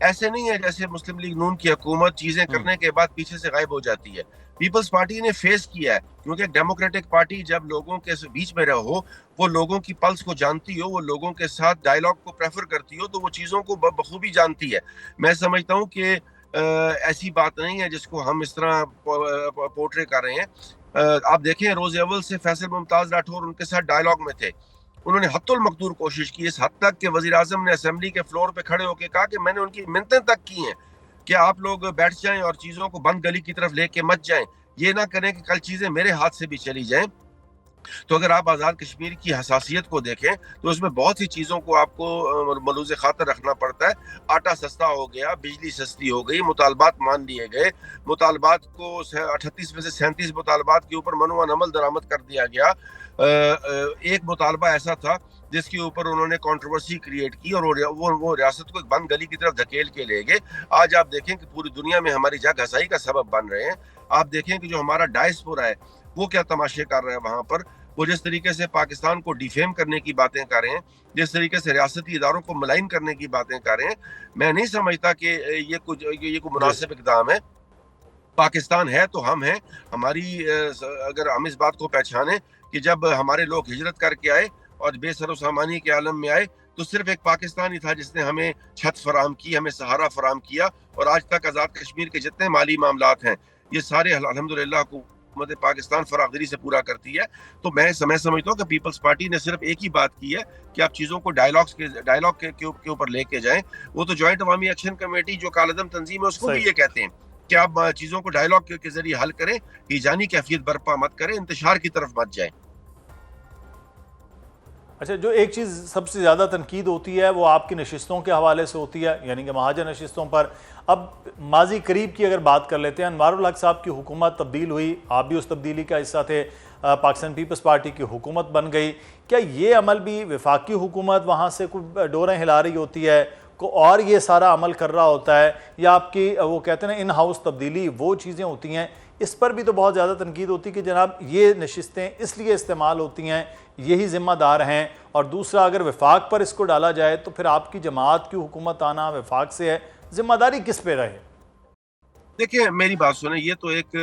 ایسے نہیں ہے جیسے مسلم لیگ نون کی حکومت چیزیں کرنے کے بعد پیچھے سے غائب ہو جاتی ہے. پیپلز پارٹی نے فیس کیا ہے, کیونکہ ڈیموکریٹک پارٹی جب لوگوں کے بیچ میں رہو, وہ لوگوں کی پلس کو جانتی ہو, وہ لوگوں کے ساتھ ڈائیلاگ کو پریفر کرتی ہو, تو وہ چیزوں کو بخوبی جانتی ہے. میں سمجھتا ہوں کہ ایسی بات نہیں ہے جس کو ہم اس طرح پورٹرے کر رہے ہیں. آپ دیکھیں روز اول سے فیصل ممتاز راٹھور ان کے ساتھ ڈائیلاگ میں تھے, انہوں نے حت المقدور کوشش کی, اس حد تک کہ وزیر اعظم نے اسمبلی کے فلور پہ کھڑے ہو کے کہا کہ میں نے ان کی منتیں تک کی ہیں کہ آپ لوگ بیٹھ جائیں اور چیزوں کو بند گلی کی طرف لے کے مت جائیں, یہ نہ کریں کہ کل چیزیں میرے ہاتھ سے بھی چلی جائیں. تو اگر آپ آزاد کشمیر کی حساسیت کو دیکھیں تو اس میں بہت سی چیزوں کو آپ کو ملوز خاطر رکھنا پڑتا ہے. آٹا سستا ہو گیا, بجلی سستی ہو گئی, مطالبات مان لیے گئے, مطالبات کو 38 میں سے 37 مطالبات کے اوپر منوان عمل درآمد کر دیا گیا. ایک مطالبہ ایسا تھا جس کے اوپر انہوں نے کنٹروورسی کریٹ کی اور وہ ریاست کو ایک بند گلی کی طرف دھکیل کے لے گئے. آج آپ دیکھیں کہ پوری دنیا میں ہماری جگ ہسائی کا سبب بن رہے ہیں. آپ دیکھیں کہ جو ہمارا ڈائسپورا ہے وہ کیا تماشے کر رہے ہیں وہاں پر, وہ جس طریقے سے پاکستان کو ڈیفیم کرنے کی باتیں کر رہے ہیں, جس طریقے سے ریاستی اداروں کو ملائن کرنے کی باتیں کر رہے ہیں. میں نہیں سمجھتا کہ یہ کوئی مناسب اقدام ہے. پاکستان ہے تو ہم ہیں, ہماری اگر ہم اس بات کو پہچانیں کہ جب ہمارے لوگ ہجرت کر کے آئے اور بے سر و سامانی کے عالم میں آئے تو صرف ایک پاکستانی تھا جس نے ہمیں چھت فراہم کی, ہمیں سہارا فراہم کیا, اور آج تک آزاد کشمیر کے جتنے مالی معاملات ہیں یہ سارے الحمدللہ حکومت پاکستان فراغدری سے پورا کرتی ہے. تو میں سمجھتا ہوں کہ پیپلز پارٹی نے صرف ایک ہی بات کی ہے کہ آپ چیزوں کو ڈائیلاگ کے اوپر لے کے جائیں. وہ تو جوائنٹ عوامی ایکشن کمیٹی جو کالعدم تنظیم ہے اس کو بھی یہ کہتے ہیں کہ آپ چیزوں کو ڈائیلاگ کے ذریعے حل کریں, ایجانی کیفیت برپا مت کریں, انتشار کی طرف مت جائیں. اچھا, جو ایک چیز سب سے زیادہ تنقید ہوتی ہے وہ آپ کی نشستوں کے حوالے سے ہوتی ہے, یعنی کہ مہاجر نشستوں پر. اب ماضی قریب کی اگر بات کر لیتے ہیں, انوار الحق صاحب کی حکومت تبدیل ہوئی, آپ بھی اس تبدیلی کا حصہ تھے, پاکستان پیپلز پارٹی کی حکومت بن گئی. کیا یہ عمل بھی وفاقی حکومت وہاں سے کوئی ڈوریں ہلا رہی ہوتی ہے اور یہ سارا عمل کر رہا ہوتا ہے, یا آپ کی وہ کہتے ہیں نا ان ہاؤس تبدیلی وہ چیزیں ہوتی ہیں؟ اس پر بھی تو بہت زیادہ تنقید ہوتی ہے کہ جناب یہ نشستیں اس لیے استعمال ہوتی ہیں, یہی ذمہ دار ہیں, اور دوسرا اگر وفاق پر اس کو ڈالا جائے تو پھر آپ کی جماعت کی حکومت آنا وفاق سے ہے, ذمہ داری کس پہ رہے؟ دیکھیں میری بات سنیں, یہ تو ایک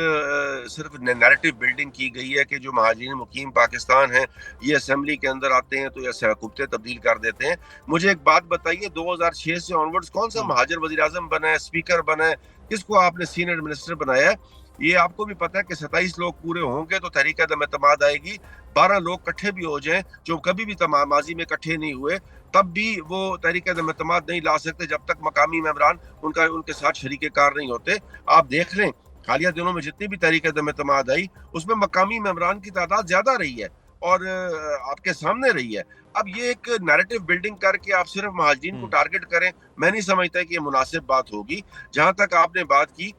صرف نیریٹو بلڈنگ کی گئی ہے کہ جو مہاجرین مقیم پاکستان ہیں یہ اسمبلی کے اندر آتے ہیں تو یہ حکومتیں تبدیل کر دیتے ہیں. مجھے ایک بات بتائیے, 2006 سے آنورڈز کون سا مہاجر وزیر اعظم بنا ہے, اسپیکر بنا ہے, کس کو آپ نے سینئر منسٹر بنایا ہے؟ یہ آپ کو بھی پتا ہے کہ 27 لوگ پورے ہوں گے تو تحریک عدم اعتماد آئے گی. 12 لوگ کٹھے بھی ہو جائیں جو کبھی بھی ماضی میں کٹھے نہیں ہوئے, تب بھی وہ تحریک عدم اعتماد نہیں لا سکتے جب تک مقامی ممبران ان کے ساتھ شریک کار نہیں ہوتے. آپ دیکھ لیں حالیہ دنوں میں جتنی بھی تحریک عدم اعتماد آئی اس میں مقامی ممبران کی تعداد زیادہ رہی ہے اور آپ کے سامنے رہی ہے. اب یہ ایک نیریٹو بلڈنگ کر کے آپ صرف مہاجرین کو ٹارگٹ کریں, میں نہیں سمجھتا کہ یہ مناسب بات ہوگی. جہاں تک آپ نے بات کی,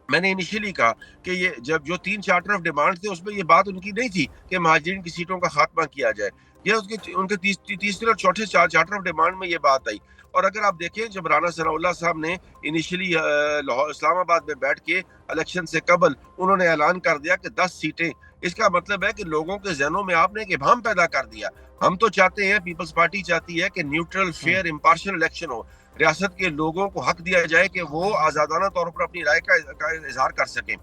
میں نے انیشلی کہا کہ یہ جب جو 3 چارٹر آف ڈیمانڈ تھے اس میں یہ بات ان کی نہیں تھی کہ مہاجرین کی سیٹوں کا خاتمہ کیا جائے, یہ ان کے تیسرے اور چوتھے چارٹر آف ڈیمانڈ میں یہ بات آئی. اور اگر آپ دیکھیں جب رانا ثناء اللہ صاحب نے انیشلی اسلام آباد میں بیٹھ کے الیکشن سے قبل انہوں نے اعلان کر دیا کہ 10 سیٹیں, اس کا مطلب ہے کہ لوگوں کے ذہنوں میں آپ نے ایک ابہام پیدا کر دیا. ہم تو چاہتے ہیں, پیپلز پارٹی چاہتی ہے کہ نیوٹرل, فیئر, امپارشل الیکشن ہو, ریاست کے لوگوں کو حق دیا جائے کہ وہ آزادانہ طور پر اپنی رائے کا اظہار کر سکیں.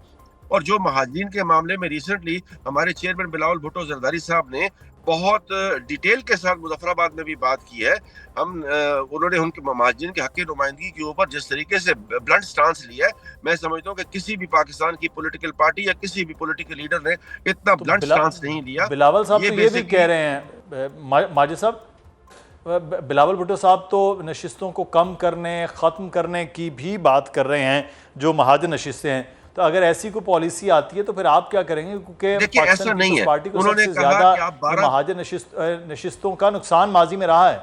اور جو مہاجرین کے معاملے میں ریسنٹلی ہمارے چیئرمین بلاول بھٹو زرداری صاحب نے بہت ڈیٹیل کے ساتھ مظفر آباد میں بھی بات کی ہے, انہوں نے ان کے مہاجرین کے حق کی نمائندگی کے اوپر جس طریقے سے بلنٹ سٹانس لیا ہے, میں سمجھتا ہوں کہ کسی بھی پاکستان کی پولیٹیکل پارٹی یا کسی بھی پولیٹیکل لیڈر نے اتنا بلنٹ سٹانس نہیں لیا. بلاول صاحب تو یہ بھی کہہ رہے ہیں, ماجد صاحب, بلاول بھٹو صاحب تو نشستوں کو کم کرنے, ختم کرنے کی بھی بات کر رہے ہیں جو مہاجر نشستیں ہیں. تو اگر ایسی کوئی پالیسی آتی ہے تو پھر آپ کیا کریں گے؟ کیونکہ پاکستان پیپلز پارٹی کو سب سے زیادہ مہاجر نشستوں کا نقصان ماضی میں رہا ہے.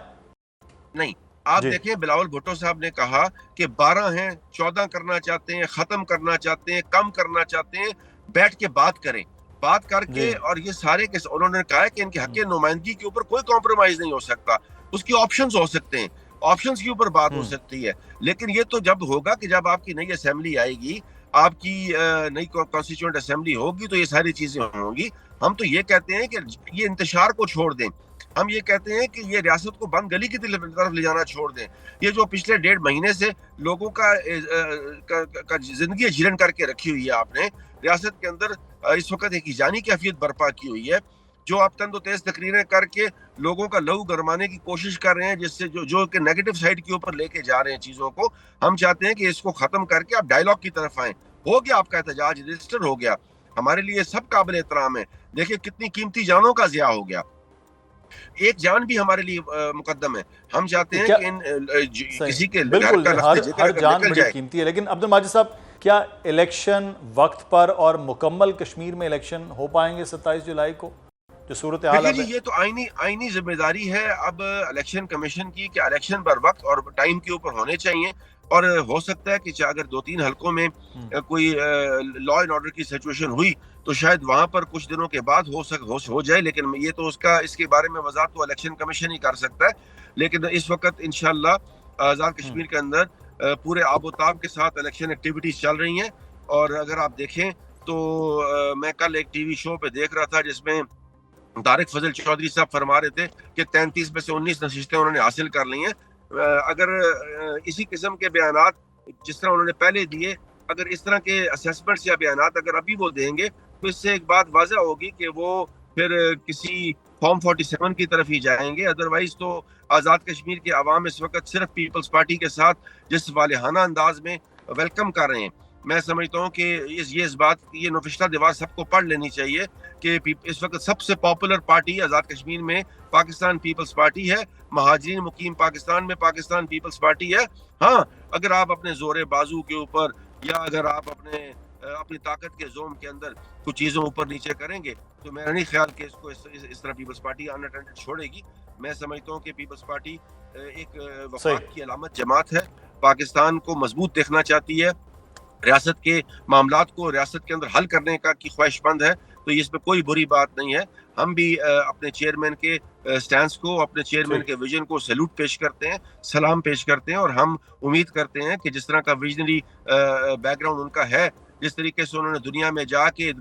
نہیں, آپ دیکھیں بلاول بھٹو صاحب نے کہا کہ 12 ہیں, 14 کرنا چاہتے ہیں, ختم کرنا چاہتے ہیں, کم کرنا چاہتے ہیں, بیٹھ کے بات کریں, بات کر کے, اور یہ سارے انہوں نے کہا کہ ان کے حق نمائندگی کے اوپر کوئی کمپرومائز نہیں ہو سکتا, اس کی آپشنز ہو سکتے ہیں, آپشنز کے اوپر بات ہو سکتی ہے. لیکن یہ تو جب ہوگا کہ جب آپ کی نئی اسمبلی آئے گی, آپ کی نئی کانسٹیٹیوئنٹ اسمبلی ہوگی تو یہ ساری چیزیں ہوں گی. ہم تو یہ کہتے ہیں کہ یہ انتشار کو چھوڑ دیں, ہم یہ کہتے ہیں کہ یہ ریاست کو بند گلی کی طرف لے جانا چھوڑ دیں. یہ جو پچھلے 1.5 مہینے سے لوگوں کا زندگی جیرن کر کے رکھی ہوئی ہے آپ نے ریاست کے اندر اس وقت ایک جانی کیفیت برپا کی ہوئی ہے, جو آپ تند و تیز تقریریں کر کے لوگوں کا لہو گرمانے کی کوشش کر رہے ہیں, جس سے جو کہ نیگیٹو سائڈ کے اوپر لے کے جا رہے ہیں چیزوں کو. ہم چاہتے ہیں کہ اس کو ختم کر کے آپ ڈائیلاگ کی طرف آئیں. ہو گیا آپ کا احتجاج رجسٹر ہو گیا, ہمارے لیے سب قابل احترام ہے. دیکھیں کتنی قیمتی جانوں کا ضیاع ہو گیا, ایک جان بھی ہمارے لیے مقدم ہے. ہم چاہتے ہیں کہ کسی کے گھر کا لفظ ذکر اگر جان نکل بڑی جائے. قیمتی ہے. لیکن عبد الماجد صاحب, کیا الیکشن وقت پر اور مکمل کشمیر میں الیکشن ہو پائیں گے 27 جولائی کو, جو صورتحال دیکھیے اب ہے؟ جی, یہ تو آئینی ذمہ داری ہے اب الیکشن کمیشن کی کہ الیکشن پر وقت اور ٹائم کے اوپر ہونے چاہیے. اور ہو سکتا ہے کہ اگر 2-3 حلقوں میں کوئی لا اینڈ آرڈر کی سچویشن ہوئی تو شاید وہاں پر کچھ دنوں کے بعد ہو جائے, لیکن یہ تو اس کے بارے میں وضاحت تو الیکشن کمیشن ہی کر سکتا ہے. لیکن اس وقت انشاءاللہ آزاد کشمیر کے اندر پورے آب و تاب کے ساتھ الیکشن ایکٹیویٹیز چل رہی ہیں. اور اگر آپ دیکھیں تو میں کل ایک ٹی وی شو پہ دیکھ رہا تھا جس میں طارق فضل چودھری صاحب فرما رہے تھے کہ 33 میں سے 19 نشستیں انہوں نے حاصل کر لی ہیں. اگر اسی قسم کے بیانات جس طرح انہوں نے پہلے دیے, اگر اس طرح کے اسیسمنٹس یا بیانات اگر ابھی وہ دیں گے تو اس سے ایک بات واضح ہوگی کہ وہ پھر کسی فارم 47 کی طرف ہی جائیں گے. ادروائز تو آزاد کشمیر کے عوام اس وقت صرف پیپلز پارٹی کے ساتھ جس والہانہ انداز میں ویلکم کر رہے ہیں. میں سمجھتا ہوں کہ اس بات یہ نوشتہ دیوار سب کو پڑھ لینی چاہیے کہ اس وقت سب سے پاپولر پارٹی آزاد کشمیر میں پاکستان پیپلز پارٹی ہے. مہاجرین مقیم پاکستان میں پاکستان پیپلز پارٹی ہے. ہاں, اگر آپ اپنے زور بازو کے اوپر یا اگر آپ اپنی طاقت کے زوم کے اندر کچھ چیزوں اوپر نیچے کریں گے تو میرا نہیں خیال کہ اس کو اس طرح پیپلز پارٹی اناٹینڈڈ چھوڑے گی. میں سمجھتا ہوں کہ پیپلز پارٹی ایک وفاق کی علامت جماعت ہے, پاکستان کو مضبوط دیکھنا چاہتی ہے, ریاست کے معاملات کو ریاست کے اندر حل کرنے کی خواہش مند ہے. تو اس میں کوئی بری بات نہیں ہے. ہم بھی اپنے چیئرمین کے سٹینس کو, اپنے چیئرمین کے ویژن کو سیلوٹ پیش کرتے ہیں, سلام پیش کرتے ہیں, اور ہم امید کرتے ہیں کہ جس طرح کا ویژنری بیک گراؤنڈ ان کا ہے, جس طریقے سے انہوں نے دنیا میں جا کے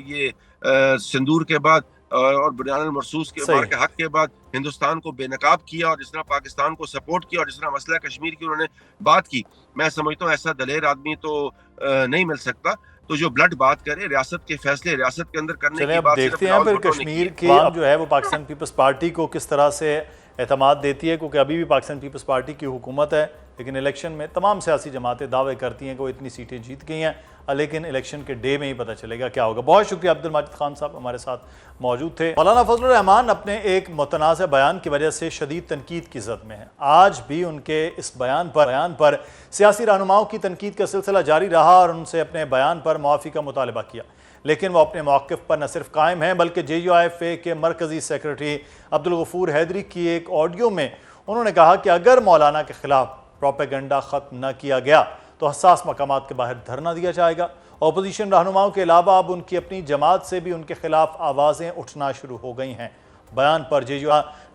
یہ سندور کے بعد اور بنیان المرصوص کے بار کے حق کے بعد ہندوستان کو بے نقاب کیا, اور جس طرح پاکستان کو سپورٹ کیا, اور جس طرح مسئلہ کشمیر کی انہوں نے بات کی, میں سمجھتا ہوں ایسا دلیر آدمی تو نہیں مل سکتا. تو جو بلڈ بات کرے, ریاست کے فیصلے ریاست کے اندر کرنے کی بات دیکھتے ہیں پھر کشمیر کی عوام جو ہے وہ پاکستان پیپلز پارٹی کو کس طرح سے اعتماد دیتی ہے, کیونکہ ابھی بھی پاکستان پیپلز پارٹی کی حکومت ہے. لیکن الیکشن میں تمام سیاسی جماعتیں دعوے کرتی ہیں کہ وہ اتنی سیٹیں جیت گئی ہیں, لیکن الیکشن کے ڈے میں ہی پتہ چلے گا کیا ہوگا. بہت شکریہ عبد الماجد خان صاحب ہمارے ساتھ موجود تھے. مولانا فضل الرحمان اپنے ایک متنازع بیان کی وجہ سے شدید تنقید کی زد میں ہیں. آج بھی ان کے اس بیان پر سیاسی رہنماؤں کی تنقید کا سلسلہ جاری رہا اور ان سے اپنے بیان پر معافی کا مطالبہ کیا. لیکن وہ اپنے موقف پر نہ صرف قائم ہیں بلکہ JUIFA کے مرکزی سیکرٹری عبدالغفور حیدری کی ایک آڈیو میں انہوں نے کہا کہ اگر مولانا کے خلاف پروپیگنڈا ختم نہ کیا گیا تو حساس مقامات کے باہر دھرنا دیا جائے گا. اپوزیشن رہنماؤں کے علاوہ اب ان کی اپنی جماعت سے بھی ان کے خلاف آوازیں اٹھنا شروع ہو گئی ہیں. بیان پر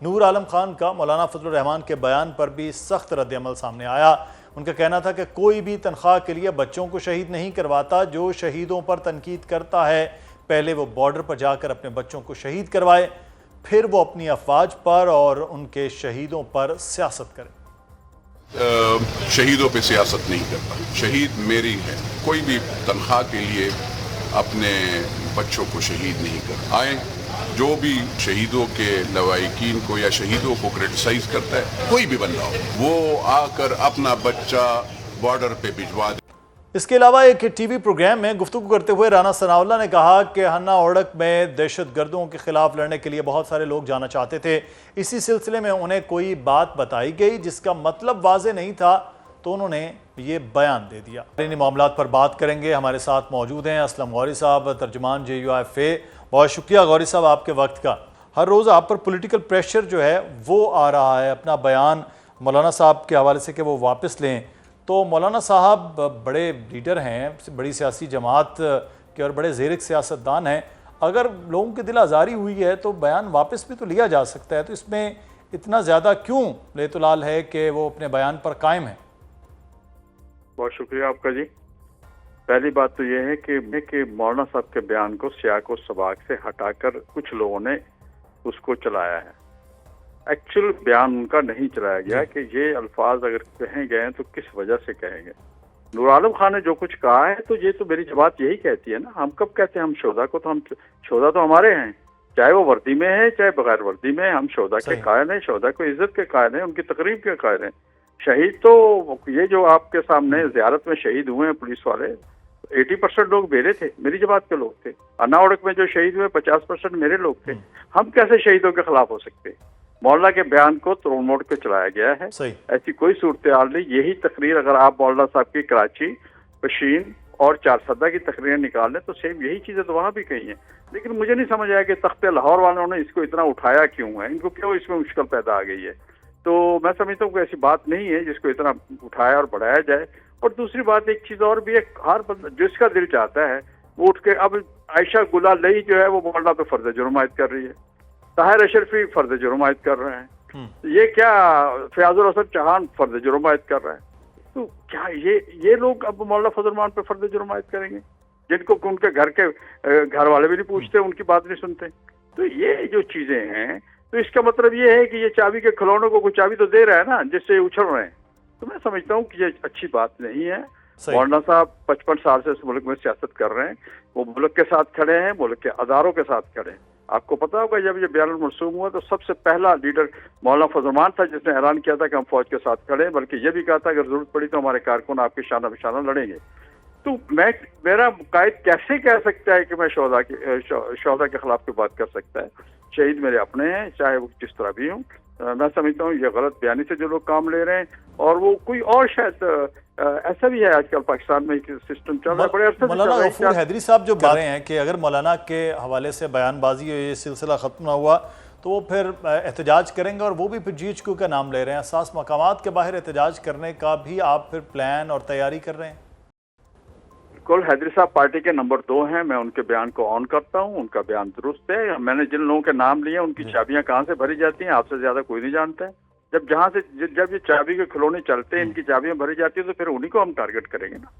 نور عالم خان کا مولانا فضل الرحمان کے بیان پر بھی سخت رد عمل سامنے آیا. ان کا کہنا تھا کہ کوئی بھی تنخواہ کے لیے بچوں کو شہید نہیں کرواتا. جو شہیدوں پر تنقید کرتا ہے پہلے وہ بارڈر پر جا کر اپنے بچوں کو شہید کروائے, پھر وہ اپنی افواج پر اور ان کے شہیدوں پر سیاست کرے. شہیدوں پہ سیاست نہیں کرتا. شہید میری ہے. کوئی بھی تنخواہ کے لیے اپنے بچوں کو شہید نہیں کرتا. آئیں جو بھی شہیدوں کے لواحقین کو یا شہیدوں کو کرٹیسائز کرتا ہے, کوئی بھی بندہ ہو, وہ آ کر اپنا بچہ بارڈر پہ بھجوا دے. اس کے علاوہ ایک ٹی وی پروگرام میں گفتگو کرتے ہوئے رانا ثناء اللہ نے کہا کہ ہنہ اوڑک میں دہشت گردوں کے خلاف لڑنے کے لیے بہت سارے لوگ جانا چاہتے تھے. اسی سلسلے میں انہیں کوئی بات بتائی گئی جس کا مطلب واضح نہیں تھا تو انہوں نے یہ بیان دے دیا. انہی معاملات پر بات کریں گے. ہمارے ساتھ موجود ہیں اسلم غوری صاحب, ترجمان JUIFA. بہت شکریہ غوری صاحب آپ کے وقت کا. ہر روز آپ پر پولیٹیکل پریشر جو ہے وہ آ رہا ہے اپنا بیان مولانا صاحب کے حوالے سے کہ وہ واپس لیں. تو مولانا صاحب بڑے لیڈر ہیں, بڑی سیاسی جماعت کے اور بڑے زیرک سیاستدان ہیں. اگر لوگوں کی دل آزاری ہوئی ہے تو بیان واپس بھی تو لیا جا سکتا ہے. تو اس میں اتنا زیادہ کیوں لیت لال ہے کہ وہ اپنے بیان پر قائم ہیں؟ بہت شکریہ آپ کا جی. پہلی بات تو یہ ہے کہ مولانا صاحب کے بیان کو سیاق و سباق سے ہٹا کر کچھ لوگوں نے اس کو چلایا ہے. ایکچوئل بیان ان کا نہیں چلایا گیا کہ یہ الفاظ اگر کہیں گئے ہیں تو کس وجہ سے کہیں گے. نور عالم خان نے جو کچھ کہا ہے تو یہ تو میری جماعت یہی کہتی ہے نا. ہم کب کہتے ہیں ہم شہدا کو؟ تو ہم شہدا تو ہمارے ہیں، چاہے وہ وردی میں ہے چاہے بغیر وردی میں. ہم شہدا کے قائل ہیں، شہدا کو عزت کے قائل ہیں، ان کی تقریب کے قائل ہیں. شہید تو یہ جو آپ کے سامنے زیارت میں شہید ہوئے ہیں پولیس والے، 80% لوگ میرے تھے، میری جماعت کے لوگ تھے. اناوڑک میں جو شہید ہوئے 50% میرے لوگ تھے. ہم کیسے شہیدوں کے خلاف ہو سکتے؟ مولانا کے بیان کو توڑ موڑ کے چلایا گیا ہے. ایسی کوئی صورتحال نہیں. یہی تقریر اگر آپ مولانا صاحب کی کراچی، پشین اور چارسدہ کی تقریریں نکال لیں تو سیم یہی چیزیں تو وہاں بھی کہی ہیں. لیکن مجھے نہیں سمجھ آیا کہ تخت لاہور والوں نے اس کو اتنا اٹھایا کیوں ہے، ان کو کیوں اس میں مشکل پیدا آ گئی ہے. تو میں سمجھتا ہوں کہ ایسی بات نہیں ہے جس کو اتنا اٹھایا اور بڑھایا جائے. اور دوسری بات ایک چیز اور بھی ہے، ہر بندہ جس کا دل چاہتا ہے وہ اٹھ کے، اب عائشہ گلہ لئی جو ہے وہ مولانا پہ فرض جرم عائد کر رہی ہے، طاہر اشرفی فرض جرم عائد کر رہے ہیں، یہ کیا فیاض الحسن چوہان فرض جرم عائد کر رہے ہیں. تو کیا یہ لوگ اب مولانا فضل الرحمان پہ فرض جرم عائد کریں گے جن کو ان کے گھر والے بھی نہیں پوچھتے، ان کی بات نہیں سنتے؟ تو یہ جو چیزیں ہیں تو اس کا مطلب یہ ہے کہ یہ چابی کے کھلونوں کو کوئی چابی تو دے رہا ہے نا جس سے اچھل رہے ہیں. تو میں سمجھتا ہوں کہ یہ اچھی بات نہیں ہے. مولانا صاحب 55 سال سے اس ملک میں سیاست کر رہے ہیں، وہ ملک کے ساتھ کھڑے ہیں، ملک کے اداروں کے ساتھ کھڑے ہیں. آپ کو پتا ہوگا جب یہ بیان المرسوم ہوا تو سب سے پہلا لیڈر مولانا فضل الرحمان تھا جس نے اعلان کیا تھا کہ ہم فوج کے ساتھ کھڑے ہیں، بلکہ یہ بھی کہا تھا اگر ضرورت پڑی تو ہمارے کارکن آپ کے شانہ بشانہ لڑیں گے. تو میرا قائد کیسے کہہ سکتا ہے کہ میں شہدا کے خلاف کوئی بات کر سکتا ہے؟ شہید میرے اپنے ہیں، چاہے وہ جس طرح بھی ہوں. میں سمجھتا ہوں یہ غلط بیانی سے جو لوگ کام لے رہے ہیں، اور وہ کوئی اور شاید ایسا بھی ہے آج کل پاکستان میں سسٹم چل رہا ہے بڑے عرصے سے. مولانا غفور حیدری صاحب جو کہہ رہے ہیں کہ اگر مولانا کے حوالے سے بیان بازی یہ سلسلہ ختم نہ ہوا تو وہ پھر احتجاج کریں گے، اور وہ بھی پھر جی ایچ کیو کا نام لے رہے ہیں. حساس مقامات کے باہر احتجاج کرنے کا بھی آپ پھر پلان اور تیاری کر رہے ہیں؟ بالکل. حیدری صاحب پارٹی کے نمبر 2 ہیں، میں ان کے بیان کو آن کرتا ہوں، ان کا بیان درست ہے. میں نے جن لوگوں کے نام لیے ان کی چابیاں کہاں سے بھری جاتی ہیں آپ سے زیادہ کوئی نہیں جانتا ہے. جب یہ چابی کے کھلونے چلتے ہیں، ان کی چابیاں بھری جاتی ہیں تو پھر انہی کو ہم ٹارگٹ کریں گے نا.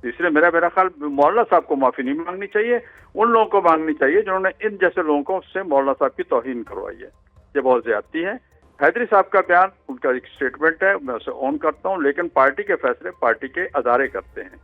اس لیے میرا خیال مولانا صاحب کو معافی نہیں مانگنی چاہیے، ان لوگوں کو مانگنی چاہیے جنہوں نے ان جیسے لوگوں کو سے مولانا صاحب کی توہین کروائی ہے. یہ بہت زیادتی ہے. حیدری صاحب کا بیان ان کا ایک اسٹیٹمنٹ ہے، میں اسے آن کرتا ہوں، لیکن پارٹی کے فیصلے پارٹی کے ادارے کرتے ہیں.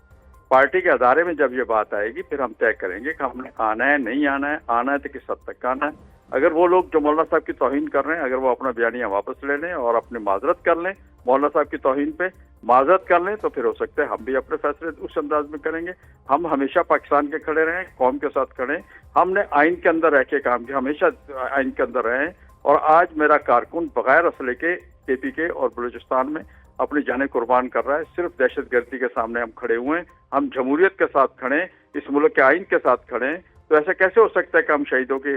پارٹی کے ادارے میں جب یہ بات آئے گی پھر ہم طے کریں گے کہ ہم نے آنا ہے نہیں آنا ہے، آنا ہے تو کس حد تک آنا ہے. اگر وہ لوگ جو مولانا صاحب کی توہین کر رہے ہیں اگر وہ اپنا بیانیہ واپس لے لیں اور اپنی معذرت کر لیں، مولانا صاحب کی توہین پہ معذرت کر لیں، تو پھر ہو سکتا ہے ہم بھی اپنے فیصلے اس انداز میں کریں گے. ہم ہمیشہ پاکستان کے کھڑے رہیں، قوم کے ساتھ کھڑے ہیں. ہم نے آئین کے اندر رہ کے کام کیا، ہمیشہ آئین کے اندر رہیں. اور آج میرا کارکن بغیر اسلحے کے کے پی کے اور بلوچستان میں اپنی جانیں قربان کر رہا ہے. صرف دہشت گردی کے سامنے ہم کھڑے ہوئے ہیں. ہم جمہوریت کے ساتھ کھڑے ہیں، اس ملک کے آئین کے ساتھ کھڑے ہیں. تو ایسا کیسے ہو سکتا ہے کہ ہم شہیدوں کے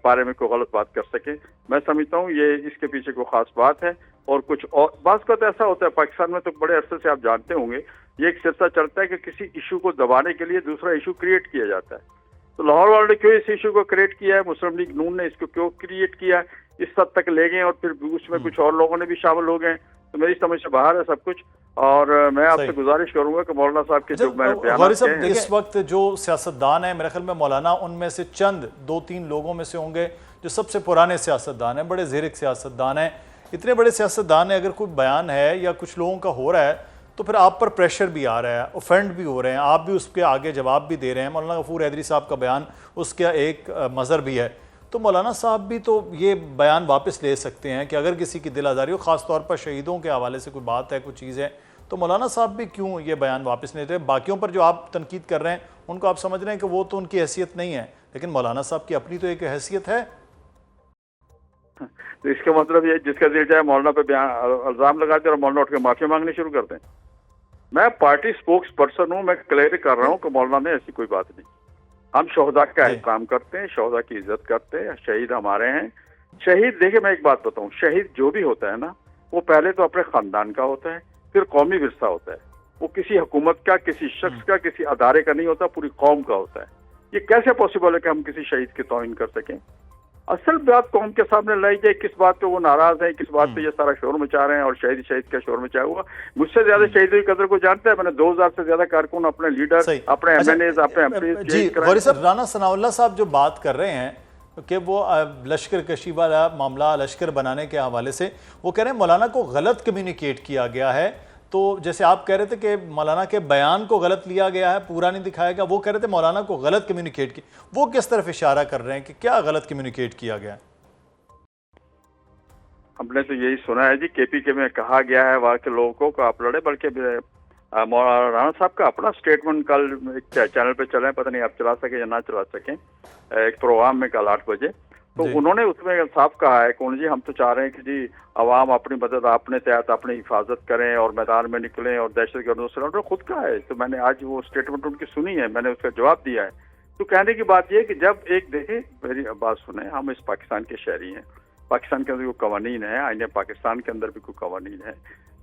بارے میں کوئی غلط بات کر سکیں؟ میں سمجھتا ہوں یہ اس کے پیچھے کوئی خاص بات ہے. اور کچھ اور بعض کا تو ایسا ہوتا ہے پاکستان میں، تو بڑے عرصے سے آپ جانتے ہوں گے یہ ایک سلسلہ چلتا ہے کہ کسی ایشو کو دبانے کے لیے دوسرا ایشو کریٹ کیا جاتا ہے. تو لاہور والوں نے کیوں اس ایشو کو کریٹ کیا ہے، مسلم لیگ نون نے اس کو کیوں کریٹ کیا، اس حد تک لے گئے اور پھر اس میں کچھ اور لوگوں نے بھی شامل ہو گئے. تو میری سمجھ سے باہر ہے سب کچھ. اور میں آپ سے گزارش کروں گا کہ مولانا صاحب کے جو میں بیانات ہیں، اس وقت جو سیاستدان ہیں میرے خیال میں مولانا ان میں سے چند 2-3 لوگوں میں سے ہوں گے جو سب سے پرانے سیاستدان ہیں، بڑے زیرک سیاستدان ہیں. اتنے بڑے سیاستدان ہیں، اگر کوئی بیان ہے یا کچھ لوگوں کا ہو رہا ہے تو پھر آپ پر پریشر بھی آ رہا ہے، اوفینڈ بھی ہو رہے ہیں، آپ بھی اس کے آگے جواب بھی دے رہے ہیں. مولانا غفور حیدری صاحب کا بیان اس کا ایک مظہر بھی ہے. تو مولانا صاحب بھی تو یہ بیان واپس لے سکتے ہیں کہ اگر کسی کی دل آزاری ہو، خاص طور پر شہیدوں کے حوالے سے کوئی بات ہے، کوئی چیز ہے، تو مولانا صاحب بھی کیوں یہ بیان واپس نہیں لیتے؟ باقیوں پر جو آپ تنقید کر رہے ہیں ان کو آپ سمجھ رہے ہیں کہ وہ تو ان کی حیثیت نہیں ہے، لیکن مولانا صاحب کی اپنی تو ایک حیثیت ہے. تو اس کا مطلب یہ جس کا دل چاہے مولانا پہ الزام لگا دیں اور مولانا اٹھ کے معافی مانگنی شروع کر دیں. میں پارٹی سپوکس پرسن ہوں، میں کلیئر کر رہا ہوں کہ مولانا میں ایسی کوئی بات نہیں. ہم شہداء کا احترام کرتے ہیں، شہداء کی عزت کرتے ہیں، شہید ہمارے ہیں. شہید دیکھیں میں ایک بات بتاؤں، شہید جو بھی ہوتا ہے نا وہ پہلے تو اپنے خاندان کا ہوتا ہے، پھر قومی ورثہ ہوتا ہے. وہ کسی حکومت کا، کسی شخص کا، کسی ادارے کا نہیں ہوتا، پوری قوم کا ہوتا ہے. یہ کیسے پاسبل ہے کہ ہم کسی شہید کی توہین کر سکیں؟ اصل بات قوم کے سامنے لائی جائے، کس بات پہ وہ ناراض ہیں، کس بات پہ یہ سارا شور مچا رہے ہیں اور شہید کا شور مچایا ہوا. مجھ سے زیادہ شہیدوں کی قدر کو جانتا ہے. میں نے 2000 سے زیادہ کارکن، اپنے لیڈر، اپنے ایم این ایز، اپنے جی غوری صاحب، رانا ثناء اللہ صاحب جو بات کر رہے ہیں کہ وہ لشکر کشی والا معاملہ لشکر بنانے کے حوالے سے وہ کہہ رہے ہیں مولانا کو غلط کمیونیکیٹ کیا گیا ہے. تو جیسے آپ کہہ رہے تھے کہ مولانا کے بیان کو غلط لیا گیا ہے, پورا نہیں دکھایا گیا, وہ کہہ رہے تھے مولانا کو غلط کمیونیکیٹ کی. وہ کس طرف اشارہ کر رہے ہیں کہ کیا غلط کمیونیکیٹ کیا گیا ہے؟ ہم نے تو یہی سنا ہے جی, کے پی کے میں کہا گیا ہے وہاں کے لوگوں کو کہ آپ لڑے, بلکہ مولانا صاحب کا اپنا اسٹیٹمنٹ کل ایک چینل پہ چلے, پتہ نہیں آپ چلا سکیں یا نہ چلا سکیں, ایک پروگرام میں کل 8 بجے, تو انہوں نے اس میں صاف کہا ہے کون جی ہم تو چاہ رہے ہیں کہ جی عوام اپنی مدد اپنے تحت اپنی حفاظت کریں اور میدان میں نکلیں اور دہشت گردوں سے لڑیں. خود کہا ہے, تو میں نے آج وہ اسٹیٹمنٹ ان کی سنی ہے, میں نے اس کا جواب دیا ہے. تو کہنے کی بات یہ ہے کہ جب ایک دیکھیں میری بات سنیں, ہم اس پاکستان کے شہری ہیں, پاکستان کے اندر کوئی قوانین ہے, آئین پاکستان کے اندر بھی کوئی قوانین ہے.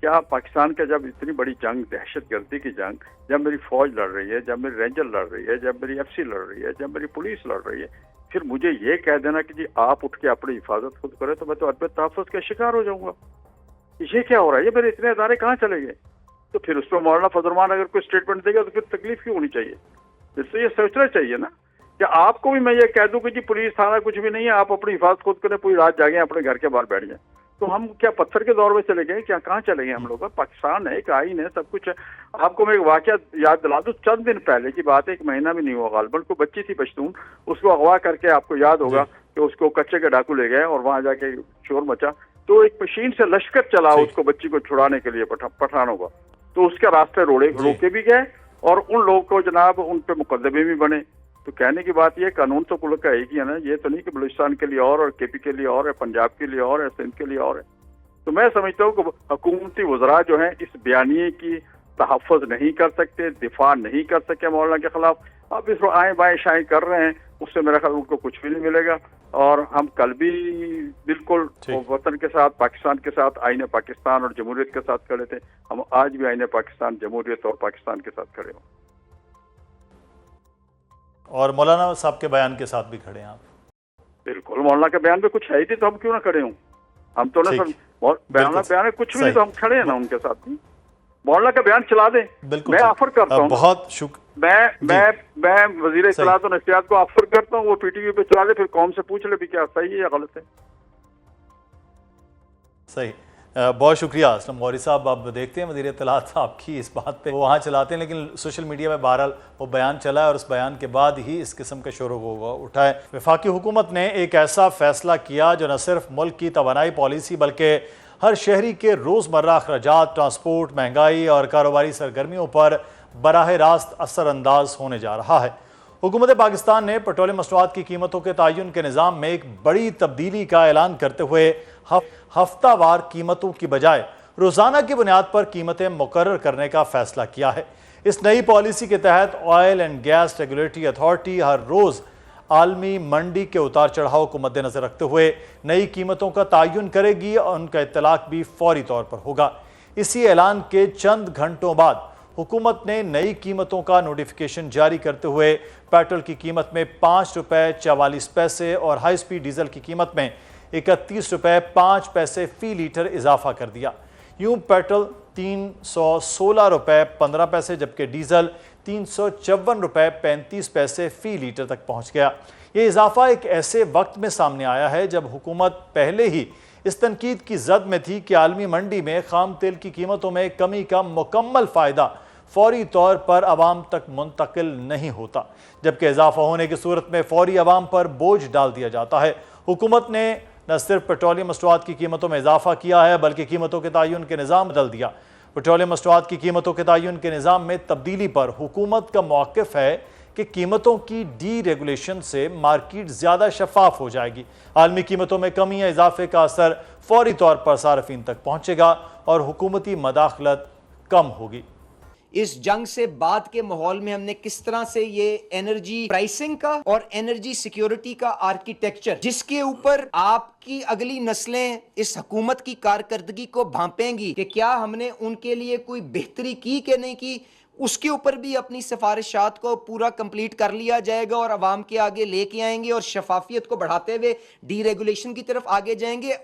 کیا پاکستان کا جب اتنی بڑی جنگ, دہشت گردی کی جنگ, جب میری فوج لڑ رہی ہے, جب میری رینجر لڑ رہی ہے, جب میری ایف سی لڑ رہی ہے, جب میری پولیس لڑ رہی ہے, پھر مجھے یہ کہہ دینا کہ جی آپ اٹھ کے اپنی حفاظت خود کریں, تو میں تو عدم تحفظ کا شکار ہو جاؤں گا. یہ کیا ہو رہا ہے, یہ میرے اتنے ادارے کہاں چلے گئے؟ تو پھر اس پہ مولانا فضل الرحمان اگر کوئی اسٹیٹمنٹ دے گا تو پھر تکلیف کیوں ہونی چاہیے؟ اس سے یہ سوچنا چاہیے نا کہ آپ کو بھی میں یہ کہہ دوں کہ جی پولیس تھانہ کچھ بھی نہیں ہے, آپ اپنی حفاظت خود کریں, پوری رات جاگیں, اپنے گھر کے باہر بیٹھ جائیں. تو ہم کیا پتھر کے دور میں چلے گئے, کیا کہاں چلے گئے ہم لوگ؟ پاکستان ہے, ایک آئین ہے, سب کچھ ہے. آپ کو میں ایک واقعہ یاد دلا دوں, چند دن پہلے کی بات ہے, 1 مہینہ بھی نہیں ہوا غالباً, کو بچی تھی پشتون, اس کو اغوا کر کے آپ کو یاد ہوگا کہ اس کو کچے کے ڈاکو لے گئے اور وہاں جا کے شور مچا, تو ایک مشین سے لشکر چلا اس کو بچی کو چھڑانے کے لیے پٹھانوں کا, تو اس کے راستے روکے بھی گئے اور ان لوگوں کو جناب ان پہ مقدمے بھی بنے. تو کہنے کی بات یہ, قانون تو ملک کا ایک ہی ہے نا, یہ تو نہیں کہ بلوچستان کے لیے اور کے پی کے لیے اور ہے, پنجاب کے لیے اور ہے, سندھ کے لیے اور ہے. تو میں سمجھتا ہوں کہ حکومتی وزراء جو ہیں اس بیانیے کی تحفظ نہیں کر سکتے, دفاع نہیں کر سکے مولانا کے خلاف. اب اس کو آئیں بائیں شائیں کر رہے ہیں, اس سے میرا خیال ان کو کچھ بھی نہیں ملے گا. اور ہم کل بھی بالکل وطن کے ساتھ, پاکستان کے ساتھ, آئین پاکستان اور جمہوریت کے ساتھ کھڑے تھے. ہم آج بھی آئین پاکستان, جمہوریت اور پاکستان کے ساتھ کھڑے ہوں. اور مولانا صاحب کے بیان کے ساتھ بھی کھڑے ہیں آپ؟ بالکل, مولانا کے بیان پہ کچھ ہے ہی تھی تو ہم کیوں نہ کھڑے ہوں؟ ہم تو نہ بیان کچھ بھی تو ہم کھڑے ہیں نا ان کے ساتھ. مولانا کا بیان چلا دیں, میں آفر کرتا ہوں. بہت میں وزیر اطلاعات و نشریات کو آفر کرتا ہوں, وہ پی ٹی وی پہ چلا دے, پھر قوم سے پوچھ لے بھی کیا صحیح ہے یا غلط ہے. صحیح. بہت شکریہ اسلم غوری صاحب. آپ دیکھتے ہیں وزیر اطلاعات آپ کی اس بات پہ وہاں چلاتے ہیں, لیکن سوشل میڈیا میں بہرحال وہ بیان چلا ہے اور اس بیان کے بعد ہی اس قسم کا شور اٹھا ہے. وفاقی حکومت نے ایک ایسا فیصلہ کیا جو نہ صرف ملک کی توانائی پالیسی بلکہ ہر شہری کے روزمرہ اخراجات, ٹرانسپورٹ, مہنگائی اور کاروباری سرگرمیوں پر براہ راست اثر انداز ہونے جا رہا ہے. حکومت پاکستان نے پیٹرولیم مصنوعات کی قیمتوں کے تعین کے نظام میں ایک بڑی تبدیلی کا اعلان کرتے ہوئے ہفتہ وار قیمتوں کی بجائے روزانہ کی بنیاد پر قیمتیں مقرر کرنے کا فیصلہ کیا ہے. اس نئی پالیسی کے تحت oil and gas regulatory authority ہر روز عالمی منڈی کے اتار چڑھاؤ کو مد نظر رکھتے ہوئے نئی قیمتوں کا تعین کرے گی اور ان کا اطلاق بھی فوری طور پر ہوگا. اسی اعلان کے چند گھنٹوں بعد حکومت نے نئی قیمتوں کا نوٹیفیکیشن جاری کرتے ہوئے پیٹرول کی قیمت میں 5 روپے 44 پیسے اور ہائی سپیڈ ڈیزل کی قیمت میں 31 روپے 5 پیسے فی لیٹر اضافہ کر دیا. یوں پیٹرول 316 روپے 15 پیسے جبکہ ڈیزل 354 روپے 35 پیسے فی لیٹر تک پہنچ گیا. یہ اضافہ ایک ایسے وقت میں سامنے آیا ہے جب حکومت پہلے ہی اس تنقید کی زد میں تھی کہ عالمی منڈی میں خام تیل کی قیمتوں میں کمی کا مکمل فائدہ فوری طور پر عوام تک منتقل نہیں ہوتا, جبکہ اضافہ ہونے کی صورت میں فوری عوام پر بوجھ ڈال دیا جاتا ہے. حکومت نے نہ صرف پیٹرولیم مصنوعات کی قیمتوں میں اضافہ کیا ہے بلکہ قیمتوں کے تعین کے نظام بدل دیا. پیٹرولیم مصنوعات کی قیمتوں کے تعین کے نظام میں تبدیلی پر حکومت کا موقف ہے کہ قیمتوں کی ڈی ریگولیشن سے مارکیٹ زیادہ شفاف ہو جائے گی. عالمی قیمتوں میں کمی یا اضافے کا اثر فوری طور پر صارفین تک پہنچے گا اور حکومتی مداخلت کم ہوگی. اس جنگ سے بعد کے ماحول میں ہم نے کس طرح سے یہ انرجی پرائسنگ کا اور انرجی سیکیورٹی کا آرکیٹیکچر, جس کے اوپر آپ کی اگلی نسلیں اس حکومت کی کارکردگی کو بھانپیں گی کہ کیا ہم نے ان کے لیے کوئی بہتری کی کہ نہیں کی, اس کے اوپر بھی اپنی سفارشات کو پورا کمپلیٹ کر لیا جائے گا اور عوام کے آگے لے کے آئیں گے اور شفافیت کو بڑھاتے ہوئے ڈی ریگولیشن کی طرف آگے جائیں گے.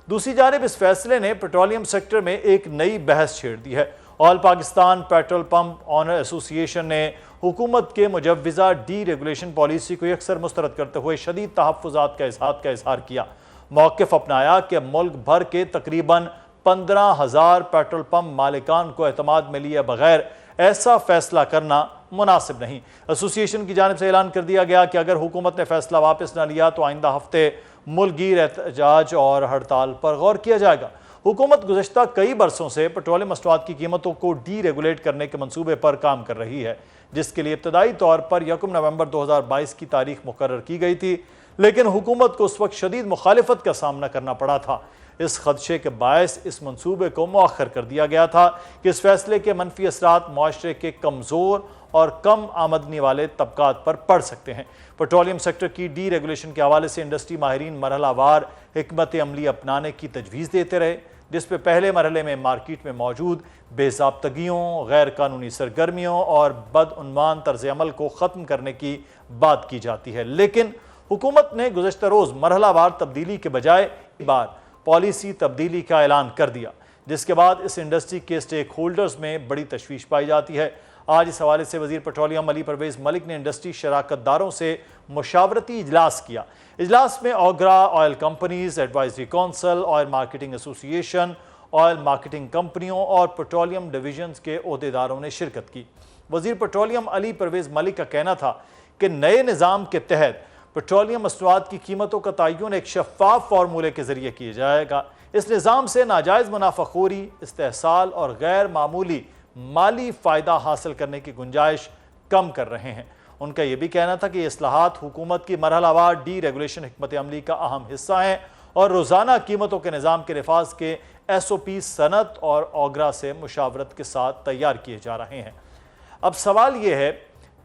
دوسری جانب اس فیصلے نے پیٹرولیم سیکٹر میں ایک نئی بحث چھیڑ دی ہے آل پاکستان پیٹرول پمپ آنر ایسوسی ایشن نے حکومت کے مجوزہ ڈی ریگولیشن پالیسی کو یکسر مسترد کرتے ہوئے شدید تحفظات کا اظہار کیا۔ موقف اپنایا کہ ملک بھر کے تقریباً 15,000 پیٹرول پمپ مالکان کو اعتماد میں لیے بغیر ایسا فیصلہ کرنا مناسب نہیں۔ ایسوسی ایشن کی جانب سے اعلان کر دیا گیا کہ اگر حکومت نے فیصلہ واپس نہ لیا تو آئندہ ہفتے ملک گیر احتجاج اور ہڑتال پر غور کیا جائے گا۔ حکومت گزشتہ کئی برسوں سے پیٹرولیم مصنوعات کی قیمتوں کو ڈی ریگولیٹ کرنے کے منصوبے پر کام کر رہی ہے، جس کے لیے ابتدائی طور پر 1 نومبر 2022 کی تاریخ مقرر کی گئی تھی، لیکن حکومت کو اس وقت شدید مخالفت کا سامنا کرنا پڑا تھا۔ اس خدشے کے باعث اس منصوبے کو مؤخر کر دیا گیا تھا کہ اس فیصلے کے منفی اثرات معاشرے کے کمزور اور کم آمدنی والے طبقات پر پڑ سکتے ہیں۔ پیٹرولیم سیکٹر کی ڈی ریگولیشن کے حوالے سے انڈسٹری ماہرین مرحلہ وار حکمت عملی اپنانے کی تجویز دیتے رہے، جس پہ پہلے مرحلے میں مارکیٹ میں موجود بے ضابطگیوں، غیر قانونی سرگرمیوں اور بدعنوان طرز عمل کو ختم کرنے کی بات کی جاتی ہے، لیکن حکومت نے گزشتہ روز مرحلہ وار تبدیلی کے بجائے بار پالیسی تبدیلی کا اعلان کر دیا، جس کے بعد اس انڈسٹری کے سٹیک ہولڈرز میں بڑی تشویش پائی جاتی ہے۔ آج اس حوالے سے وزیر پیٹرولیم علی پرویز ملک نے انڈسٹری شراکت داروں سے مشاورتی اجلاس کیا۔ اجلاس میں OGRA oil companies advisory council, oil marketing ایسوسی ایشن، آئل مارکیٹنگ کمپنیوں اور پیٹرولیم ڈویژنز کے عہدیداروں نے شرکت کی۔ وزیر پیٹرولیم علی پرویز ملک کا کہنا تھا کہ نئے نظام کے تحت پیٹرولیم مصنوعات کی قیمتوں کا تعین ایک شفاف فارمولے کے ذریعے کیا جائے گا۔ اس نظام سے ناجائز منافع خوری، استحصال اور غیر معمولی مالی فائدہ حاصل کرنے کی گنجائش کم کر رہے ہیں۔ ان کا یہ بھی کہنا تھا کہ یہ اصلاحات حکومت کی مرحلہ وار ڈی ریگولیشن حکمت عملی کا اہم حصہ ہیں اور روزانہ قیمتوں کے نظام کے نفاذ کے SOP صنعت اور اوگرا سے مشاورت کے ساتھ تیار کیے جا رہے ہیں۔ اب سوال یہ ہے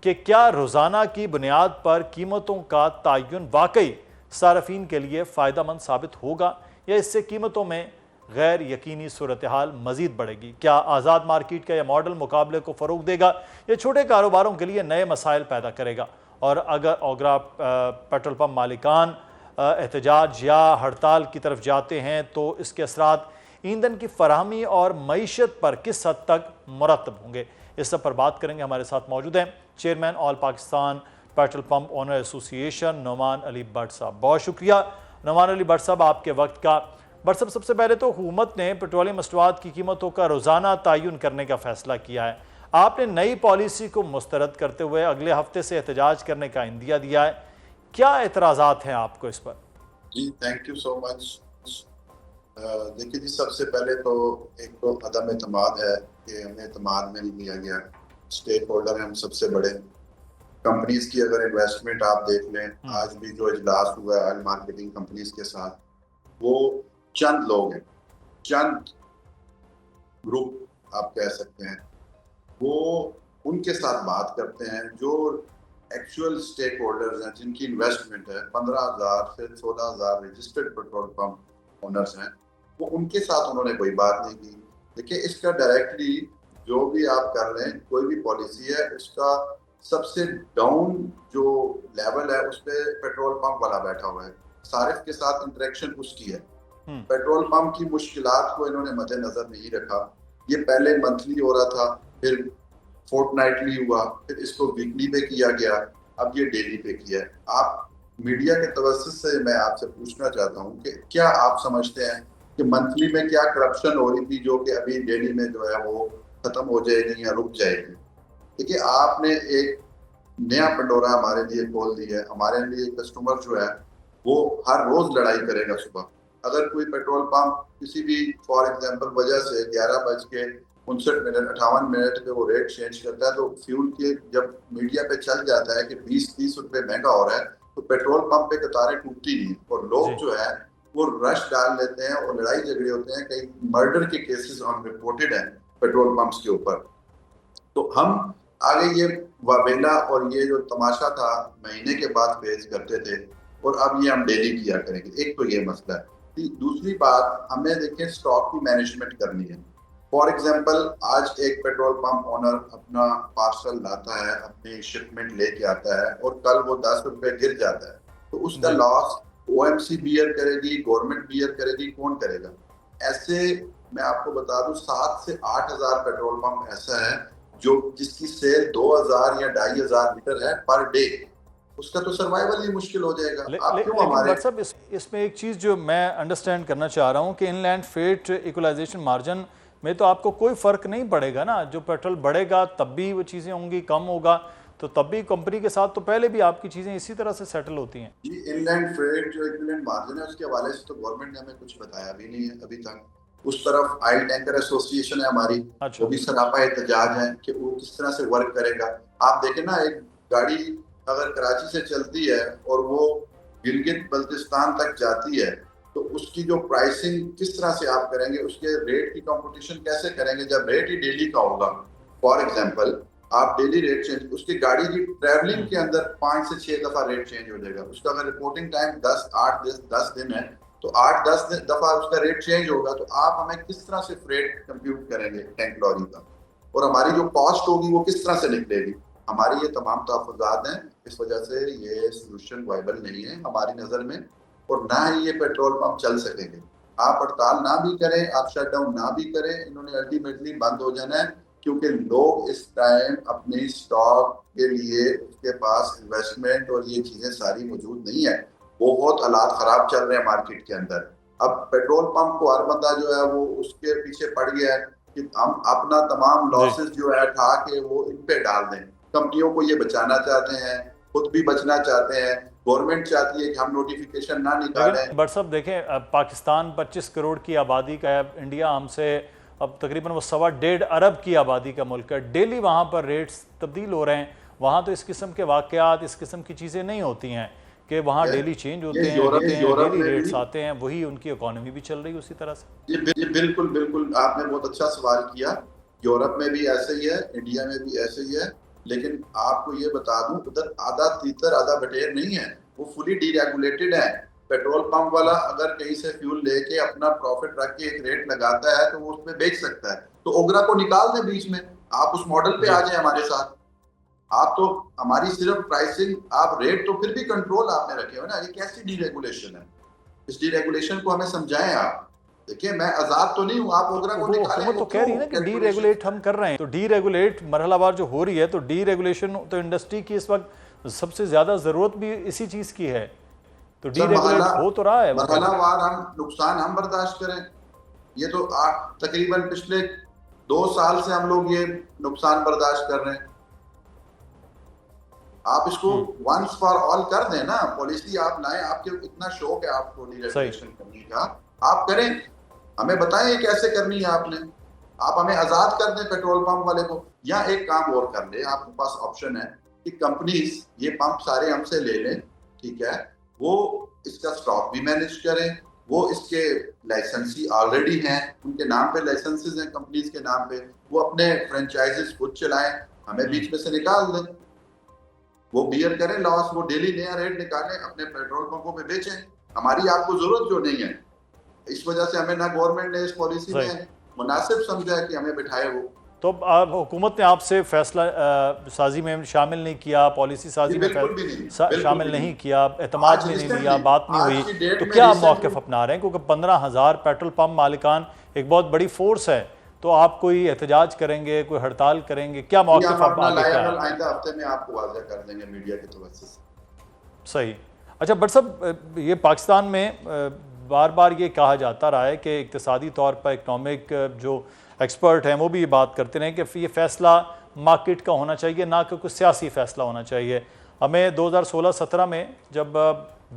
کہ کیا روزانہ کی بنیاد پر قیمتوں کا تعین واقعی صارفین کے لیے فائدہ مند ثابت ہوگا یا اس سے قیمتوں میں غیر یقینی صورتحال مزید بڑھے گی؟ کیا آزاد مارکیٹ کا یہ ماڈل مقابلے کو فروغ دے گا یا چھوٹے کاروباروں کے لیے نئے مسائل پیدا کرے گا؟ اور اگر اوگرا پیٹرول پمپ مالکان احتجاج یا ہڑتال کی طرف جاتے ہیں تو اس کے اثرات ایندھن کی فراہمی اور معیشت پر کس حد تک مرتب ہوں گے؟ اس سب پر بات کریں گے۔ ہمارے ساتھ موجود ہیں چیئرمین آل پاکستان پیٹرول پمپ آنر ایسوسی ایشن نعمان علی بٹ صاحب۔ بہت شکریہ نعمان علی بٹ صاحب آپ کے وقت کا۔ بٹ صاحب، سب سے پہلے تو حکومت نے پیٹرولیم مصنوعات کی قیمتوں کا روزانہ تعین کرنے کا فیصلہ کیا ہے۔ آپ نے نئی پالیسی کو مسترد کرتے ہوئے اگلے ہفتے سے احتجاج کرنے کا عندیہ دیا ہے، کیا اعتراضات ہیں آپ کو اس پر؟ جی تھینک یو سو مچ۔ دیکھیے جی، سب سے پہلے تو ایک تو عدم اعتماد ہے کہ ہمیں اعتماد میں نہیں لیا گیا۔ اسٹیک ہولڈر ہیں ہم سب سے بڑے، کمپنیز کی اگر انویسٹمنٹ آپ دیکھ لیں، آج بھی جو اجلاس ہوا ہے آئل مارکیٹنگ کمپنیز کے ساتھ، وہ چند لوگ ہیں، چند گروپ آپ کہہ سکتے ہیں، وہ ان کے ساتھ بات کرتے ہیں جو ایکچوئل اسٹیک ہولڈرز ہیں، جن کی انویسٹمنٹ ہے 15,000 سے 16,000 رجسٹرڈ پیٹرول پمپ اونرز ہیں، وہ ان کے ساتھ انہوں نے کوئی بات نہیں کی۔ دیکھیں اس کا ڈائریکٹلی جو بھی آپ کر رہے ہیں، کوئی بھی پالیسی ہے، اس کا سب سے ڈاؤن جو لیول ہے اس پہ پیٹرول پمپ والا بیٹھا ہوا ہے، صارف کے ساتھ انٹریکشن اس کی ہے۔ پیٹرول پمپ کی مشکلات کو انہوں نے مد نظر نہیں رکھا۔ یہ پہلے منتھلی ہو رہا تھا، پھر فورٹ نائٹلی ہوا، پھر اس کو ویکلی پہ کیا گیا، اب یہ ڈیلی پہ کیا ہے۔ آپ میڈیا کے توسط سے میں آپ سے پوچھنا چاہتا ہوں کہ کیا آپ سمجھتے ہیں کہ منتھلی میں کیا کرپشن ہو رہی تھی جو کہ ابھی ڈیلی میں جو ہے وہ ختم ہو جائے گی یا رک جائے گی؟ دیکھیے آپ نے ایک نیا پنڈورا ہمارے لیے کھول دی ہے۔ ہمارے لیے کسٹمر جو ہے وہ ہر روز لڑائی کرے گا۔ صبح اگر کوئی پیٹرول پمپ کسی بھی فار ایگزامپل وجہ سے 11:59 پہ وہ ریٹ چینج کرتا ہے، تو فیول کے جب میڈیا پہ چل جاتا ہے کہ 20-30 روپے مہنگا ہو رہا ہے، تو پیٹرول پمپ پہ قطاریں ٹوٹتی نہیں ہیں اور لوگ جو ہے وہ رش ڈال لیتے ہیں اور لڑائی جھگڑے ہوتے ہیں۔ کئی مرڈر کے کیسز ہم رپورٹڈ ہیں پیٹرول پمپس کے اوپر۔ تو ہم آگے یہ واویلا اور یہ جو تماشا تھا مہینے کے بعد فیس کرتے تھے، اور اب یہ ہم ڈیلی کیا کریں گے۔ ایک تو یہ مسئلہ ہے۔ دوسری بات، ہمیں دیکھیں اسٹاک کی مینجمنٹ کرنی ہے۔ فار ایگزامپل آج ایک پیٹرول پمپ اونر اپنا پارسل لاتا ہے، اپنی شپمنٹ لے کے آتا ہے، اور کل وہ 10 روپے گر جاتا ہے، تو اس کا لاس OMC بیئر کرے گی، گورنمنٹ بیئر کرے گی، کون کرے گا؟ ایسے میں آپ کو بتا دوں 7 سے 8 ہزار پیٹرول پمپ ایسا ہے جو جس کی سیل 2,000 یا 2,500 لیٹر ہے پر ڈے. اس کا تو سروائیول ہی مشکل ہو جائے گا. آپ کیوں لیکن ہمارے بٹ صاحب اس میں ایک چیز جو میں انڈرسٹینڈ کرنا چاہ رہا ہوں کہ ان لینڈ فریٹ ایکولائزیشن مارجن میں تو آپ کو کوئی فرق نہیں پڑے گا نا. جو پیٹرول بڑھے گا تب بھی وہ چیزیں ہوں گی, کم ہوگا تو تب بھی کمپنی کے ساتھ تو پہلے بھی آپ کی چیزیں اسی طرح سے سیٹل ہوتی ہیں. جی ان لینڈ فریٹ جو ایکویلنٹ مارجن ہے اس کے حوالے سے تو گورنمنٹ نے ہمیں کچھ بتایا بھی نہیں ہے ابھی تک. اس طرف آئل ٹینکر ایسوسی ایشن ہے ہماری, وہ بھی سراپا احتجاج ہے کہ وہ کس طرح سے ورک کرے گا. آپ دیکھیں نا ایک گاڑی اگر کراچی سے چلتی ہے اور وہ گلگت بلتستان تک جاتی ہے تو اس کی جو پرائسنگ کس طرح سے آپ کریں گے, اس کے ریٹ کی کمپٹیشن کیسے کریں گے جب ریٹ ہی ڈیلی کا ہوگا. فار ایگزامپل آپ ڈیلی ریٹ چینج, اس کی گاڑی کی ٹریولنگ کے اندر 5 سے 6 دفعہ ریٹ چینج ہو جائے گا. اس کا اگر رپورٹنگ ٹائم 8-10 دن ہے تو 8-10 دفعہ اس کا ریٹ چینج ہوگا. تو آپ ہمیں کس طرح سے فریٹ کمپیوٹ کریں گے ٹینک لوری کا, اور ہماری جو کاسٹ ہوگی وہ کس طرح سے نکلے گی. ہماری یہ تمام تحفظات ہیں, اس وجہ سے یہ سولوشن وائبل نہیں ہے ہماری نظر میں, اور نہ ہی یہ پیٹرول پمپ چل سکیں گے. آپ ہڑتال نہ بھی کریں, آپ شٹ ڈاؤن نہ بھی کریں, انہوں نے الٹیمیٹلی بند ہو جانا ہے کیونکہ لوگ اس ٹائم اپنی اسٹاک کے لیے اس کے پاس انویسٹمنٹ اور یہ چیزیں ساری موجود نہیں ہے. بہت حالات خراب چل رہے ہیں مارکیٹ کے اندر. اب پیٹرول پمپ کو ہر بندہ جو ہے وہ اس کے پیچھے پڑ گیا ہے کہ ہم اپنا تمام لاسز جو ہے اٹھا کے وہ ان پہ ڈال دیں. کمپنیوں کو یہ بچانا چاہتے ہیں, خود بھی بچنا چاہتے ہیں, گورنمنٹ چاہتی ہے کہ ہم نوٹیفیکیشن نہ نکالیں. بٹ صاحب دیکھیں پاکستان 25 کروڑ کی آبادی کا ہے, انڈیا ہم سے اب تقریباً وہ 1.5 ارب کی آبادی کا ملک ہے. ڈیلی وہاں پر ریٹس تبدیل ہو رہے ہیں. وہاں تو اس قسم کے واقعات, اس قسم کی چیزیں نہیں ہوتی ہیں کہ وہاں ڈیلی چینج ہوتے ہیں, ڈیلی ریٹس آتے ہیں, وہی ان کی اکانومی بھی چل رہی ہے اسی طرح سے. یہ بالکل آپ نے بہت اچھا سوال کیا. یورپ میں بھی ایسے ہی ہے, انڈیا میں بھی ایسے ہی ہے, لیکن آپ کو یہ بتا دوں ادھر آدھا تیتر آدھا بٹیر نہیں ہے, وہ فلی ڈی ریگولیٹڈ ہے. پیٹرول پمپ والا اگر کہیں سے فیول لے کے اپنا پروفٹ رکھ کے ایک ریٹ لگاتا ہے تو وہ اس میں بیچ سکتا ہے. تو اوگرا کو نکال دیں بیچ میں, آپ اس ماڈل پہ آ جائیں ہمارے ساتھ. آپ تو ہماری صرف پرائسنگ, آپ ریٹ تو پھر بھی کنٹرول آپ نے رکھے ہو نا. یہ کیسی ڈی ریگولیشن ہے؟ اس ڈی ریگولیشن کو ہمیں سمجھائیں آپ. دیکھیں میں آزاد تو نہیں ہوں, آپ اوگرا کو نکالیں. حکومت تو کہہ رہی ہے نا کہ ڈی ریگولیٹ ہم کر رہے ہیں, تو ڈی ریگولیٹ مرحلہ وار جو ہو رہی ہے, تو ڈی ریگولیشن تو انڈسٹری کی اس وقت سب سے زیادہ ضرورت بھی اسی چیز کی ہے. تو ڈی ریگولیٹ ہو تو رہا ہے, مرحلہ وار ہم نقصان ہم برداشت کریں. یہ تو تقریباً پچھلے 2 سال سے ہم لوگ یہ نقصان برداشت کر رہے ہیں. آپ اس کو ونس فار آل کر دیں نا, پالیسی آپ لائیں. آپ کے اتنا شوق ہے آپ کو ڈی ریگولیشن کرنے کا, آپ کریں. ہمیں بتائیں یہ کیسے کرنی ہے آپ نے. آپ ہمیں آزاد کر دیں پیٹرول پمپ والے کو, یا ایک کام اور کر لیں, آپ کے پاس آپشن ہے کہ کمپنیز یہ پمپ سارے ہم سے لے لیں, ٹھیک ہے, وہ اس کا اسٹاک بھی مینیج کریں. وہ اس کے لائسنسی آلریڈی ہیں, ان کے نام پہ لائسنسز ہیں کمپنیز کے نام پہ, وہ اپنے فرینچائزز خود چلائیں, ہمیں بیچ میں سے نکال دیں. وہ بیئر کریں لاس, وہ ڈیلی نیا ریٹ نکالیں, اپنے پیٹرول پمپوں پہ بیچیں. ہماری آپ کو ضرورت جو نہیں ہے. اس وجہ سے ہمیں نہ گورنمنٹ نے اس پالیسی میں مناسب سمجھا ہے کہ ہمیں بٹھائے. وہ تو حکومت نے آپ سے فیصلہ سازی میں شامل نہیں کیا, پالیسی سازی میں شامل نہیں کیا, اعتماد میں نہیں لیا, بات نہیں ہوئی, تو کیا موقف اپنا رہے ہیں؟ کیونکہ 15,000 پیٹرول پمپ مالکان ایک بہت بڑی فورس ہے, تو آپ کوئی احتجاج کریں گے, کوئی ہڑتال کریں گے, کیا موقف آپ آگے کا ہے؟ آئندہ ہفتے میں آپ کو واضح کر دیں گے میڈیا کے توسط سے. صحیح. اچھا بٹ صاحب یہ پاکستان میں بار بار یہ کہا جاتا رہا ہے کہ اقتصادی طور پر اکنامک جو ایکسپرٹ ہیں وہ بھی یہ بات کرتے رہے کہ یہ فیصلہ مارکیٹ کا ہونا چاہیے, نہ کہ کوئی سیاسی فیصلہ ہونا چاہیے. ہمیں 2016-17 میں جب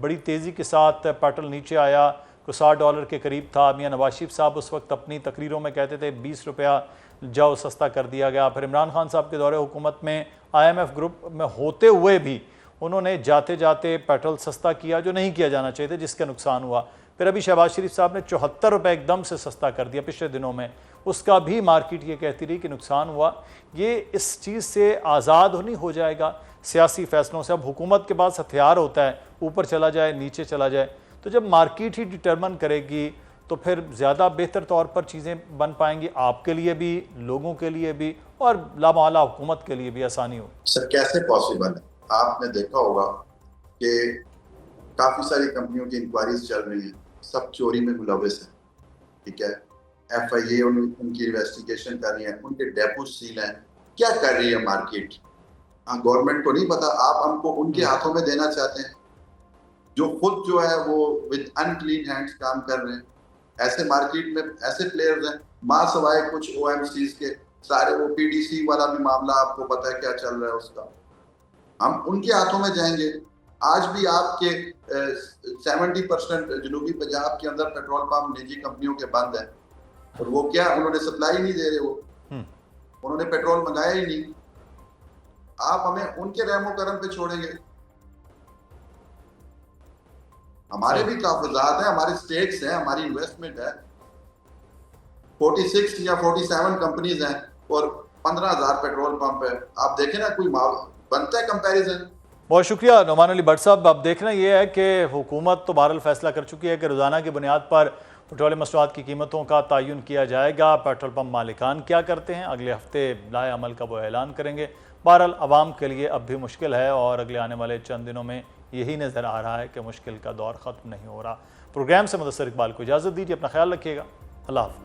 بڑی تیزی کے ساتھ پیٹرول نیچے آیا, کوئی $60 کے قریب تھا, میاں نواز شریف صاحب اس وقت اپنی تقریروں میں کہتے تھے 20 روپیہ جاؤ سستا کر دیا گیا. پھر عمران خان صاحب کے دور حکومت میں IMF گروپ میں ہوتے ہوئے بھی انہوں نے جاتے جاتے پیٹرول سستا کیا جو نہیں کیا جانا چاہیے تھے, جس کا نقصان ہوا. پھر ابھی شہباز شریف صاحب نے 74 روپے ایک دم سے سستا کر دیا پچھلے دنوں میں, اس کا بھی مارکیٹ یہ کہتی رہی کہ نقصان ہوا. یہ اس چیز سے آزاد نہیں ہو جائے گا سیاسی فیصلوں سے؟ اب حکومت کے پاس ہتھیار ہوتا ہے, اوپر چلا جائے نیچے چلا جائے, تو جب مارکیٹ ہی ڈٹرمن کرے گی تو پھر زیادہ بہتر طور پر چیزیں بن پائیں گی, آپ کے لیے بھی, لوگوں کے لیے بھی, اور لامحالہ حکومت کے لیے بھی آسانی ہو. سر کیسے پاسبل ہے؟ آپ نے دیکھا ہوگا کہ کافی ساری کمپنیوں کی انکوائریز چل رہی ہیں, سب چوری میں ملوث ہیں, ٹھیک ہے. FIA ان کی انویسٹیگیشن کر رہی ہے, ان کے ڈیپو سیل ہیں, کیا کر رہی ہے مارکیٹ؟ گورنمنٹ کو نہیں پتا, آپ ہم کو ان کے ہاتھوں میں دینا چاہتے ہیں جو خود جو ہے وہ ود ان کلین ہینڈز کام کر رہے ہیں. ایسے مارکیٹ میں ایسے پلیئرز ہیں, ماں سوائے کچھ OMCs کے سارے, وہ PDC والا بھی معاملہ آپ کو پتا ہے کیا چل رہا ہے اس کا, ہم ان کے ہاتھوں میں جائیں گے. آج بھی آپ کے 70% جنوبی پنجاب کے اندر پیٹرول پمپ نجی کمپنیوں کے بند ہیں, اور وہ کیا, انہوں نے سپلائی نہیں دے رہے, وہ انہوں نے پیٹرول منگایا ہی نہیں. آپ ہمیں ان کے رحم و کرم پہ چھوڑیں گے؟ ہمارے بھی تحفظات ہیں, ہمارے سٹیکس ہیں, ہماری انویسٹمنٹ ہے, 46 یا 47 کمپنیز ہیں اور 15,000 پیٹرول پمپ ہے. آپ دیکھیں نا, کوئی بنتا ہے کمپیریزن؟ بہت شکریہ نعمان علی بٹ صاحب. اب دیکھنا یہ ہے کہ حکومت تو بہرحال فیصلہ کر چکی ہے کہ روزانہ کی بنیاد پر پیٹرول مصنوعات کی قیمتوں کا تعین کیا جائے گا. پیٹرول پمپ مالکان کیا کرتے ہیں اگلے ہفتے لائے عمل کا وہ اعلان کریں گے. بہرحال عوام کے لیے اب بھی مشکل ہے, اور اگلے آنے والے چند دنوں میں یہی نظر آ رہا ہے کہ مشکل کا دور ختم نہیں ہو رہا. پروگرام سے مدثر اقبال کو اجازت دیجیے, اپنا خیال رکھیے گا. اللہ حافظ.